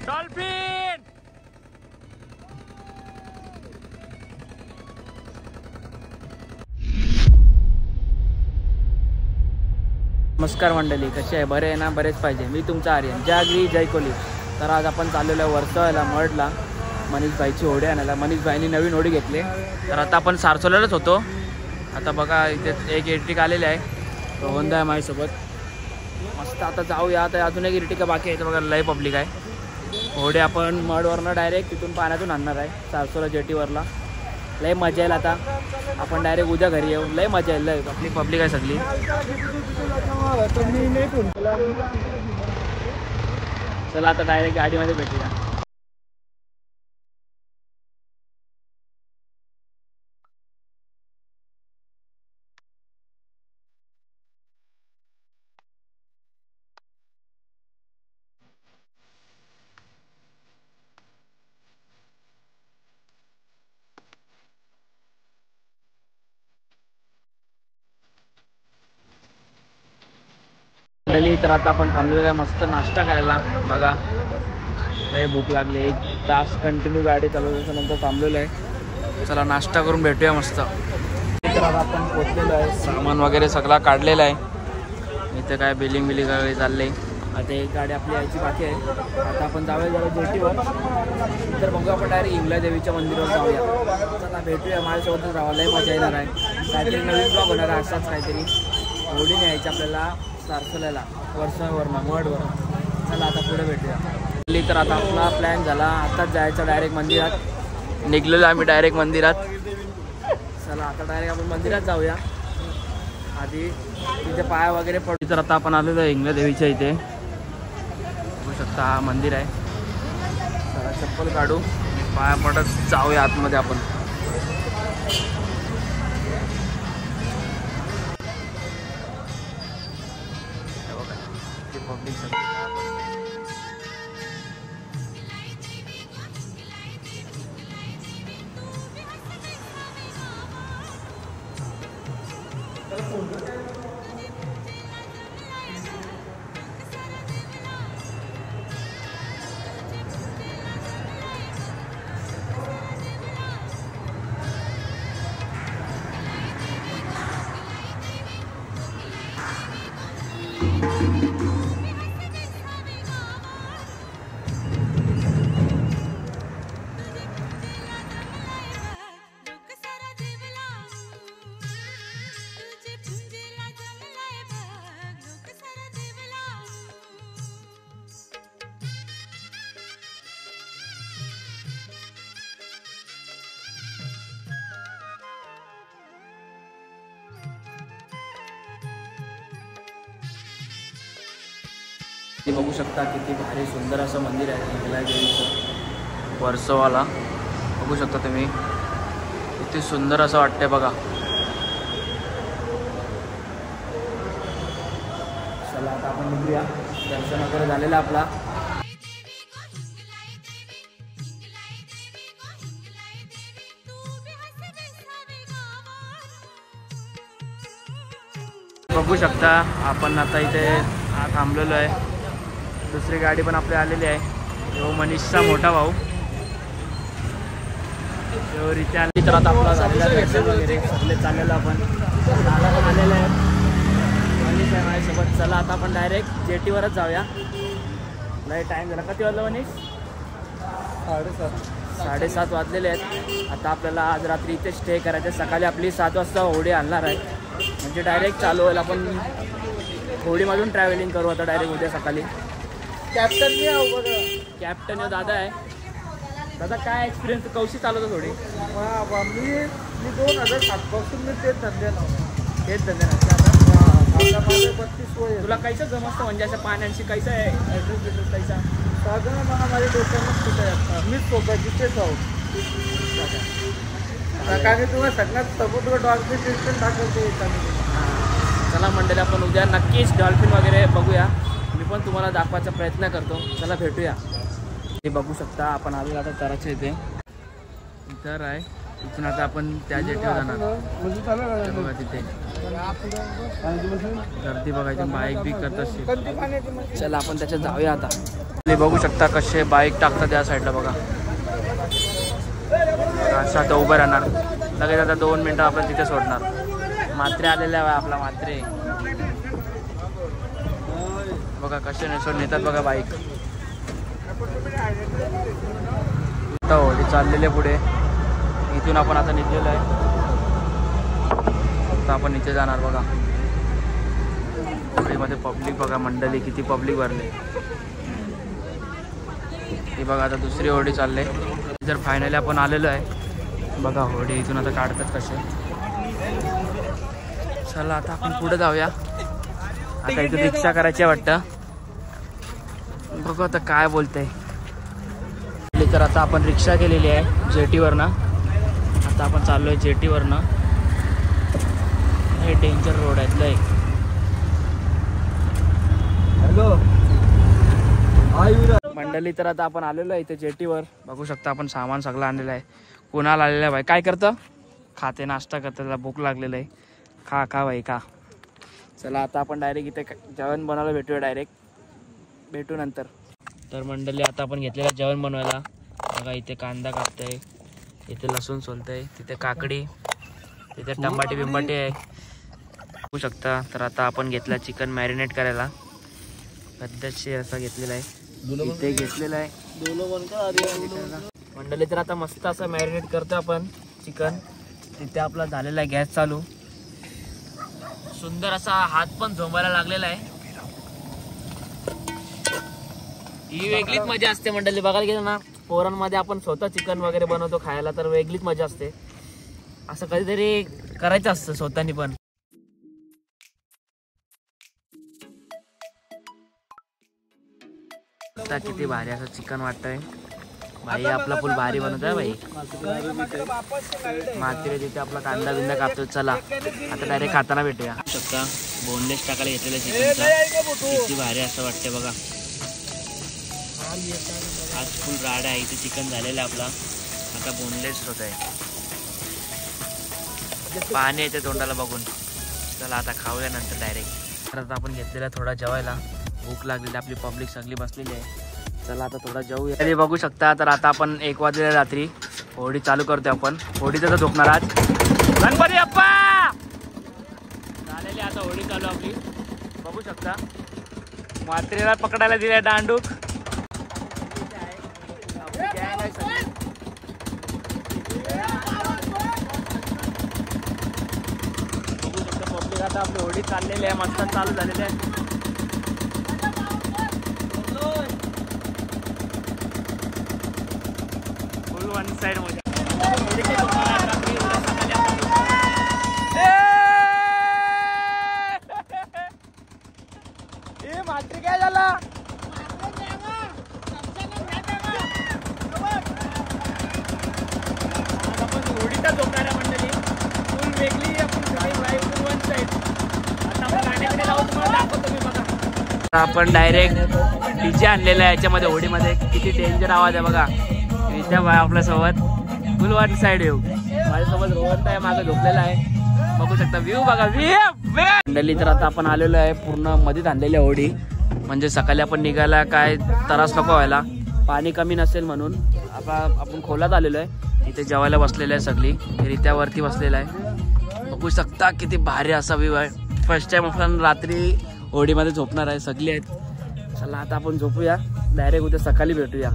Dolphin नमस्कार मंडळी, कसे आहे? बरे आहे ना? बरेच पाहिजे. मी तुमचा आर्यन, जय आगरी जय कोली. तर आज आपण चाललेलो आहे वर्सोवाला मडला मनीष भाईची होडी आणायला. मनीष भाईनी नवीन होडी घेतली. तर आता आपण सारसोल्यालाच होतो. आता बघा इथे एक इर्टिका आलेली आहे, तो होंडा आहे माझ्यासोबत. मस्त आता जाऊया. आता अजून एक इर्टिका बाकी आहे. तर बघा लय पब्लिक आहे. होडी आपण मडवरनं डायरेक्ट तिथून पाण्यातून आणणार आहे सारसोला जेटीवरला. लय मजा येईल. आता आपण डायरेक्ट उद्या घरी येऊ. लय मजा येईल. लय आपली पब्लिक आहे सगळी. चला आता डायरेक्ट गाडीमध्ये भेटूया. तर आता आपण थांबलेलो आहे मस्त नाश्ता करायला. बघा लय भूक लागली. 1 तास कंटिन्यू गाडी चालवल्याच्या नंतर थांबलेलो आहे. चला नाश्ता करून भेटूया मस्त. तर आता आपण पोचलेलो आहे. सामान वगैरे सगळा काढलेला आहे. इथे काय बिलिंग वगैरे चालले. आता एक गाडी आपली यायची बाकी आहे. आता आपण जाऊया जरा जेटीवर. तर बघू आपण डायरेक्ट इंगला देवीच्या मंदिरावर जाऊया. चला भेटूया. माझ्यासोबतच राहा. लय मजा येणार आहे. काहीतरी नवीन ब्लॉग होणार आहे असाच काहीतरी. होडीने यायची आपल्याला सारसोल्याला वर्षावरनं मडवर. चला आता पुढे भेटूया. तर आता आपला प्लॅन झाला. आताच जायचं डायरेक्ट मंदिरात. निघलेलो आम्ही डायरेक्ट मंदिरात. चला आता डायरेक्ट आपण मंदिरात जाऊया. आधी तिथे पाया वगैरे पडू. तर आता आपण आलेलो आहे इंगला देवीच्या इथे. बघू शकता हा मंदिर आहे. चला चप्पल काढू, पाया पडत जाऊया आतमध्ये आपण. बघू शकता किती भारी सुंदर असं मंदिर आहे इंगला देवीचं वर्सोवाला. बघू शकता तुम्ही किती सुंदर असं वाटतंय बघा. चला आता आपण निघूया. दर्शन वगैरे झालेलं आपला. बघू शकता आपण आता इथे थांबलेलो आहे. दुसरी गाडी पण आपली आलेली आहे. तो मनीषचा मोठा भाऊ तो रित्या आली. तर आता आपला झालेला दर्शन वगैरे सगळे चाललेलं आपण. दादा पण आलेलं आहे, मनीष आहे माझ्यासोबत. चला आता आपण डायरेक्ट जेटीवरच जाऊया. लय टाईम झाला. किती वाजलं मनीष? 7:30 वाजलेले आहेत. आता आपल्याला आज रात्री इथे स्टे करायचं. सकाळी आपली 7 वाजता होडी आणणार आहे. म्हणजे डायरेक्ट चालू होईल. आपण होडीमधून ट्रॅव्हलिंग करू आता डायरेक्ट उद्या सकाळी. कॅप्टन कॅप्टन दादा आहे. दादा काय एक्सपिरियन्स? कौशी चालवतो थोडी. मी 2007 पासून मी तेच धंदे आता 32 वय. तुला कैसं जमतं म्हणजे असं पाण्याशी कैसा आहे ॲड्रेस देतो कैसा? साधारण मला माझ्या डोक्यानं कुठे आहे मीच सोबत जिथेच आहोत. कारण तुम्हाला सगळ्यात समुद्र डॉल्फिन सिस्टम दाखवते. चला मंडळी आपण उद्या नक्कीच डॉल्फिन वगैरे बघूया. मी पण तुम्हाला दाखवायचा प्रयत्न करतो. चला भेटूया. हे बघू शकता आपण आलो आता तराच्या इथे. इतर आहे इथून आता आपण त्या जेटीवर जाणार. ते बघा तिथे गर्दी बघायची, बाईक बी करत असते. चला आपण त्याच्यात जाऊया आता. तुम्ही बघू शकता कसे बाईक टाकतात त्या साईडला बघा. असं आता उभं राहणार, लगेच आता 2 मिनटं आपण तिथे सोडणार. मात्रे आलेल्या आहे आपला मात्रे बघा कसे नेतात बघा बाईक. होडी चाललेले पुढे. इथून आपण आता निघलेलो आहे. आता आपण इथे जाणार बघा. होडीमध्ये पब्लिक बघा, मंडळी किती पब्लिक भरले. हे बघा आता दुसरी होडी चालले. जर फायनली आपण आलेलो आहे बघा. होडी इथून आता काढतात कसे. चला आता आपण पुढे जाऊया. आता इथं रिक्षा करायची वाटतं. बघू आता काय बोलते. तर आता आपण रिक्षा केलेली आहे जेटीवरनं. आता आपण चाललोय जेटीवरनं. हे डेंजर रोड आहेत लय. हॅलो मंडळी, तर आता आपण आलेलो आहे इथे जेटीवर. बघू शकता आपण सामान सगळं आणलेलं आहे. कुणाला आलेलं आहे भाई? काय करतं? खाते, नाश्ता करतं. त्याला भूक लागलेलं आहे. खा खा भाई खा. चला आता आपण डायरेक्ट इथे जेवण बनवायला भेटूया. डायरेक्ट भेटू नंतर. तर मंडळी आता आपण घेतलेलं जेवण बनवायला. बघा इथे कांदा कापतंय, इथे लसूण सोलतंय, तिथे काकडी, तिथे टमाटे बिंबाटे आहे बघू शकता. तर आता आपण घेतला चिकन मॅरिनेट करायला. पद्धतशीर असा घेतलेला आहे. इथे घेतलेला आहे मंडळी. तर आता मस्त असं मॅरिनेट करतो आपण चिकन. तिथे आपला झालेला आहे गॅस चालू. सुंदर असा हात पण झोंबायला लागलेला आहे. ही वेगळीच मजा असते मंडळी. बघायला गेलं ना पोरांमध्ये आपण स्वतः चिकन वगैरे बनवतो खायला, तर वेगळीच मजा असते. असं कधीतरी करायचं असतं स्वतःनी पण. आता किती भारी असं चिकन वाटतंय भाई. आपला फुल भारी बनवत आहे भाई. मात्र तिथे आपला कांदा बिंदा कापतो. चला आता डायरेक्ट खाताना भेटूया. शकता बोनलेस टाकायला घेतलेलं चिकनचा. किती भारी असं वाटतंय बघा. आज फुल राड आहे इथे. चिकन झालेलं आपला. आता बोनलेस होत आहे. पाणी येते तोंडाला बघून. चला आता खाऊया नंतर डायरेक्ट. तर आता आपण घेतलेला थोडा जेवायला. भूक लागलेली, आपली पब्लिक सगळी बसलेली आहे. चला आता थोडा जेवूया. तरी बघू शकता. तर आता आपण 1 वाजलेल्या रात्री होडी चालू करतोय आपण. होडीचं तर झोपणार आज. गणपती बाप्पा झालेली आता होडी चालू आपली. बघू शकता मात्रेला पकडायला दिलाय दांडूक. बघू शकता पब्लिक आता आपली होडी चाललेली आहे. मस्त चालू झालेली आहे. वन साइड मध्ये मात्र काय झाला. आपण होडीचा झोपणाऱ्या मंडळी फुल वेगळी. आपण ड्राईव्ह वन साइड. आता आपण गाण्याकडे जाऊ, तुम्हाला दाखवतो मी बघा. आपण डायरेक्ट डीजे आणलेला आहे याच्यामध्ये. होडीमध्ये किती डेंजर आवाज आहे बघा. त्या भाई आपल्यासोबत फुल वन साइड येऊ. माझ्यासोबत रोहन आहे मागे झोपलेला आहे. बघू शकता व्ह्यू बघा. मंडळी तर आता आपण आलेलो आहे पूर्ण मध्ये आणलेली होडी. म्हणजे सकाळी आपण निघायला काय त्रास नको व्हायला. पाणी कमी नसेल म्हणून आता आपण खोलात आलेलो आहे. इथे जेवायला बसलेलं आहे सगळी. रित्यावरती बसलेला आहे. बघू शकता किती भारी असा व्ह्यू आहे. फर्स्ट टाइम आपण रात्री होडीमध्ये झोपणार आहे. सगळी आहेत. चला आता आपण झोपूया. डायरेक्ट उद्या सकाळी भेटूया.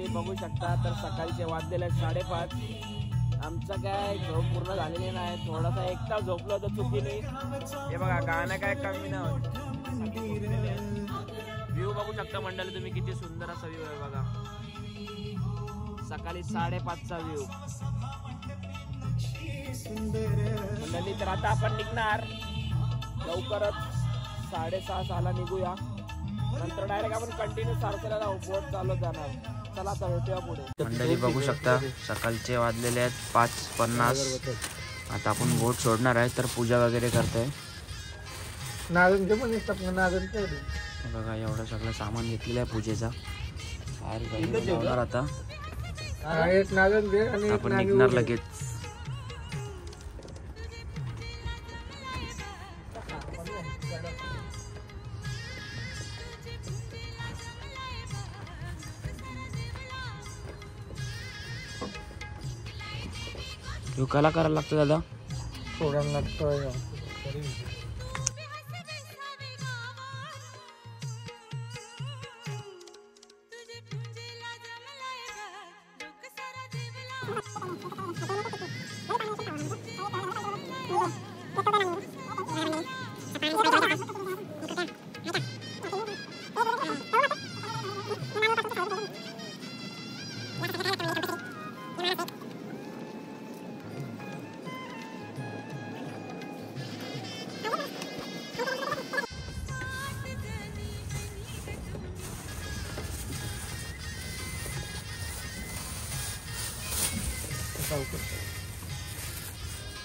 बघू शकता तर सकाळचे वाजलेले आहेत 5:30. आमचं काय झोप पूर्ण झालेली नाही. थोडासा 1 तास झोपलो तर चुकीने. हे बघा गाणं काय कमी नाही. व्ह्यू बघू शकता मंडळी तुम्ही किती सुंदर असा व्ह्यू आहे बघा. सकाळी 5:30चा व्ह्यू मंडळी. तर आता आपण निघणार लवकरच 6:30 निघूया. नंतर डायरेक्ट आपण कंटिन्यू सारखेला बोट चालत जाणार. चला आता भेटूया पुढे. मंडळी बघू शकता सकाळचे वाजलेले आहेत 5:50. आता आपण बोट सोडणार आहे. तर पूजा वगैरे करतोय. बघा एवढं सगळं सामान घेतलेलं आहे पूजेचा. आता एक नागन घे आणि आपण निघणार लगेच. कला करायला लागतं दादा. सोडायला लागतं.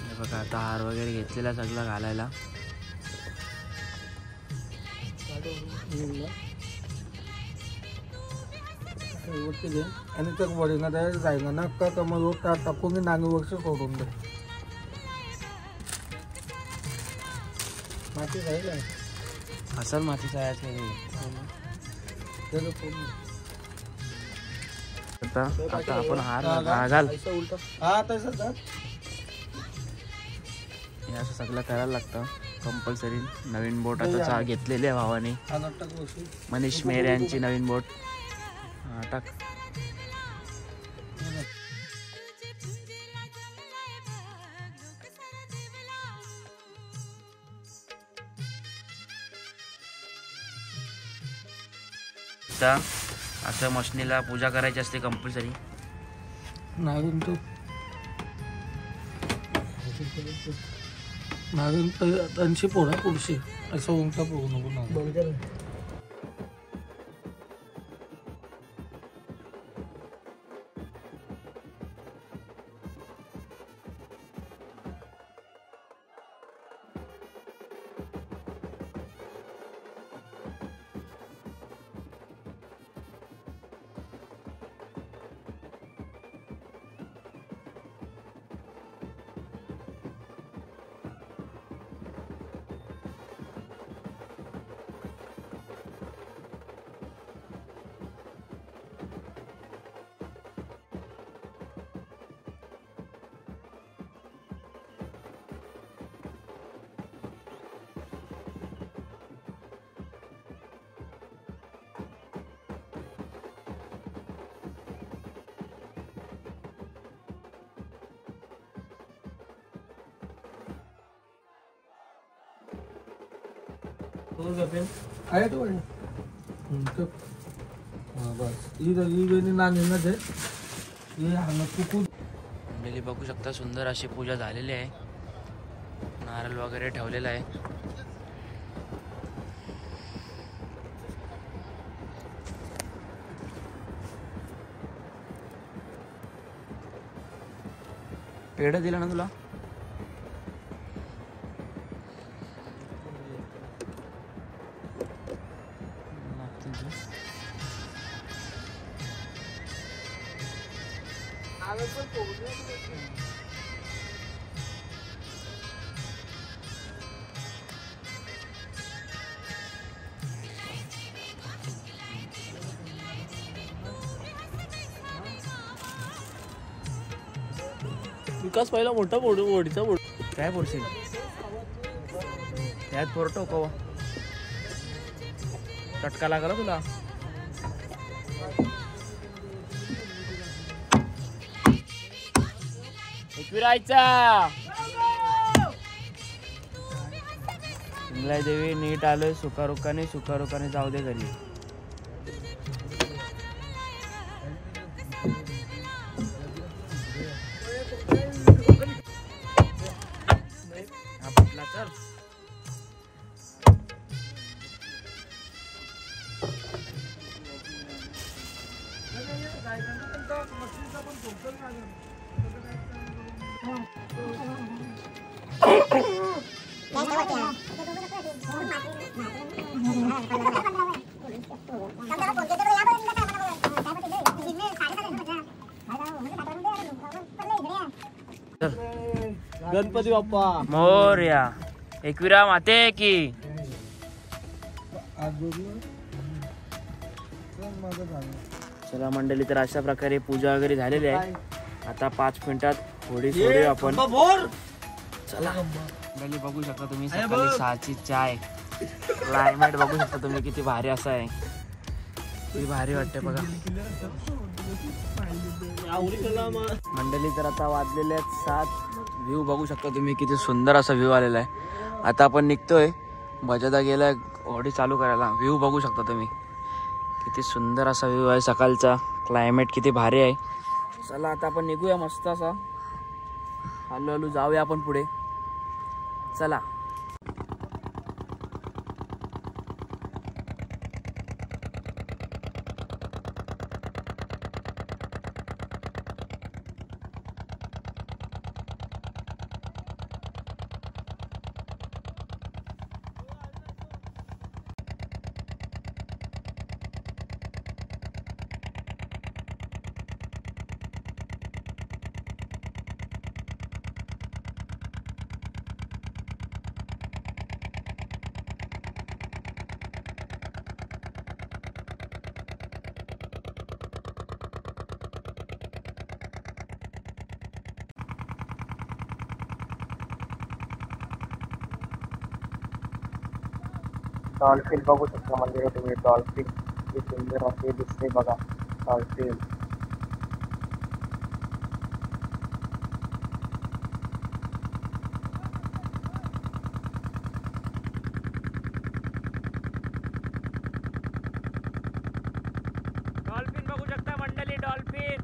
हे बघा आता हार वगैरे घेतलेला सगळं घालायला. आणि तर वडील जायला ना का मग टाकून नांगी वर्ष सोडून दे. माती राहील असल मातीचा आहे आता आपण हार घाल. हा तसं हे असं सगळं करायला लागतं कंपल्सरी. नवीन बोट आता घेतलेली आहे भावाने. मनीष मेहर यांची नवीन बोट. हा टाक. असं मशनीला पूजा करायची असते कंपल्सरी. नागन त्यांची पोळा पुढशी असं उंटा पोहू नको ना. आहे तो बस मंडळी बघू शकता सुंदर अशी पूजा झालेली आहे. नारळ वगैरे ठेवलेला आहे. पेढा दिला ना तुला. विकास पहिला मोठा ओढीचा बोट काय बोलशील त्यात पोरटो कवा चटका लागला तुला. एकविरायचा इंगलाई देवी नीट आलोय. सुखारुखाने जाऊ दे घरी. गणपती बाप्पा मोरया. एकविरा माते की. चला मंडळी, तर अशा प्रकारे पूजा वगैरे झालेली आहे. आता 5 मिनिटात होडी सोडूया आपण. चला मंडळी, बघू शकता तुम्ही सकाळी 6ची चाय. क्लायमेट बघू शकता तुम्ही किती भारी असा आहे. किती भारी वाटते बघा मंडळी. तर आता वाजलेले आहेत 7. व्ह्यू बघू शकता तुम्ही किती सुंदर असा व्ह्यू आलेला आहे. आता आपण निघतोय. बजादा गेलाय होडी चालू करायला. व्ह्यू बघू शकता तुम्ही किती सुंदर असा व्ह्यू आहे सकाळचा. क्लायमेट किती भारी आहे. चला आता आपण निघूया मस्त असा. हळूहळू जाऊया आपण पुढे. चला. डॉल्फिन बघू शकता मंदिर तुम्ही. डॉल्फिन किती सुंदर असे दिसते बघा. डॉल्फिन डॉल्फिन बघू शकता मंडळी. डॉल्फिन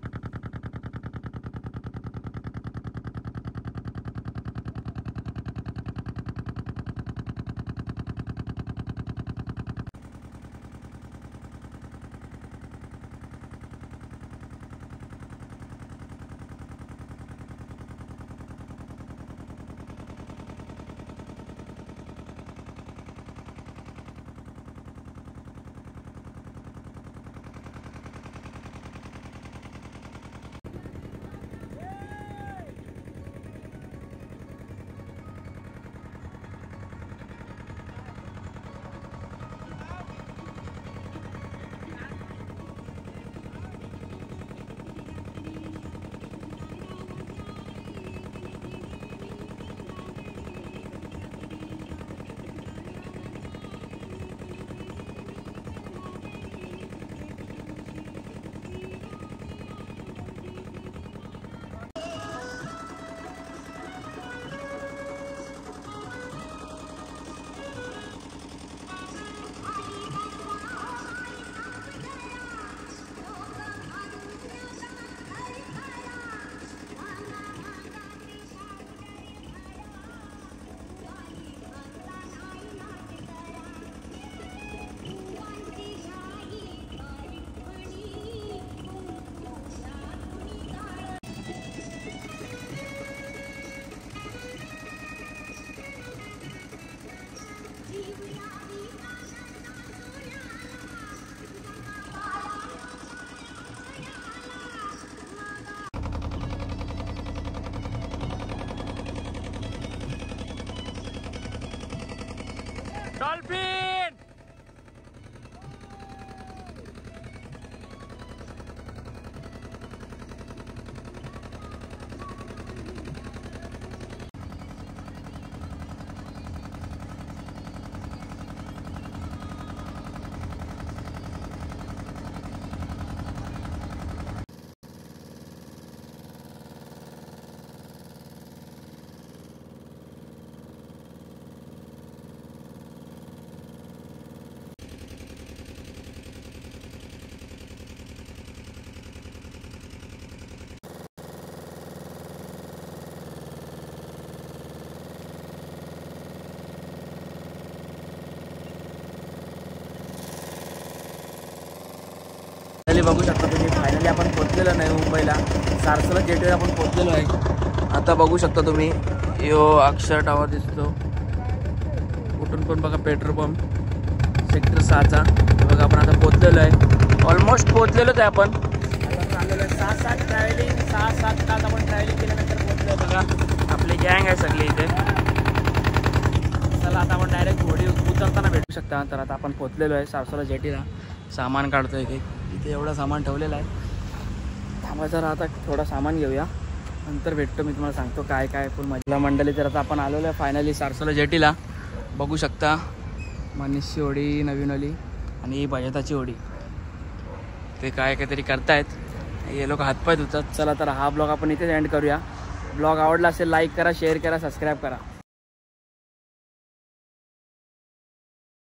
डॉल्फिन बघू शकता तुम्ही. फायनली आपण पोहोचलेलो नाही मुंबईला. सारसला गेटवे आपण पोहोचलेलो आहे. आता बघू शकता तुम्ही यो अक्षर टावर दिसतो. कुठून पण बघा पेट्रोल पंप सेक्टर 6चा. बघा आपण आता पोहोचलेलो आहे. ऑलमोस्ट पोहोचलेलोच आहे आपण. आता चाललेलो आहे 6-7 ट्रॅव्हलिंग. 6-7 तास आपण ट्रॅव्हलिंग केल्यानंतर पोहोचलो. बघा आपली गँग आहे सगळी इथे. चला आता आपण डायरेक्ट होडी उतरताना भेटू शकता. तर आता आपण पोचलेलो आहे सारसोला जेटीला. सामान काढतो एक इथे एवढं सामान ठेवलेलं आहे. थांबा जरा आता थोडं सामान घेऊया नंतर भेटतो. मी तुम्हाला सांगतो काय काय फुल मजा मंडळी. तर आता आपण आलेलो आहे फायनली सारसोला जेटीला. बघू शकता मनीषची होडी नवीन आली आणि ही बजाताची होडी. ते काहीतरी करतायत. हे लोक हातपाय धुतात. चला तर हा ब्लॉग आपण इथेच एंड करूया. ब्लॉग आवडला असेल लाईक करा, शेअर करा, सबस्क्राईब करा.